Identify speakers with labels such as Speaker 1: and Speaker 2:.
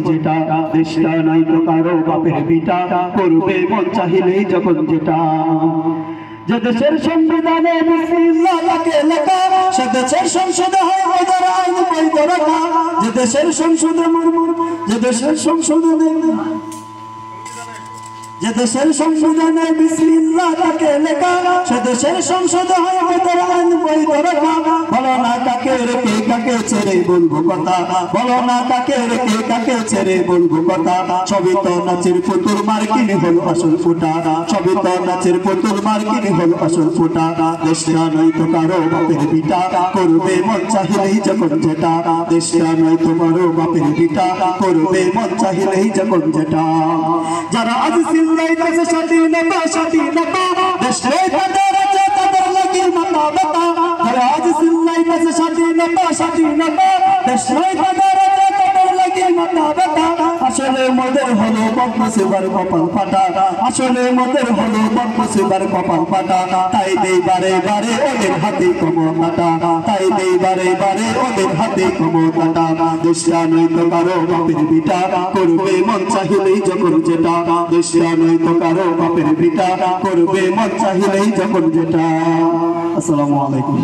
Speaker 1: যেটা দেশটা নাই তো কারো বাপের বিটা করবে মন চাহিলেই যখন যেটা যে দেশের সংবিধানে বিসমিল্লাহ লাগে লেখা সে দেশের সংসদে হয় ওদের আইন বৈধ রাখা যে দেশের সংসদে যে দেশের সংসদে যে দেশের সংবিধানে বিসমিল্লাহ লাগে লেখা সে দেশের সংসদে হয় ওদের আইন বৈধ রাখা বলো না কাকে রেখে কাকে ছেড়ে বলবো কথা বলো না কাকে রেখে কাকে ছেড়ে বলবো কথা সবই তো নাচের পুতুল মার্কিন হল আসল ফুটা সবই তো নাচের পুতুল মার্কিন হল আসল ফুটা দেশটা নয় তো কারো বাপের বিটা করবে মন চাহিলেই যখন যেটা দেশটা নয় তো কারো বাপের বিটা করবে মন চাহিলেই যখন যেটা যারা আজ চিল্লাইতেছে স্বাধীনতা দেশে তাদের আছে তাদের লাগি মাথা ব্যথা যারা আজ চিল্লাইতেছে স্বাধীনতা দেশে তাদের আছে তাদের লাগি মাথা ব্যথা আসলে মোদের হলো বদনসিবার কপাল ফাটা আসলে মোদের হলো বদনসিবার কপাল ফাটা তাই দেই বারে বারে ওদের হাতে ক্ষমতাটা তাই দেই বারে বারে ওদের হাতে ক্ষমতাটা দেশটা নয় তো কারো বাপের বিটা করবে মন চাহিলেই যখন যেটা দেশটা নয় তো কারো বাপের বিটা করবে মন চাহিলেই যখন যেটা। আসসালামু আলাইকুম।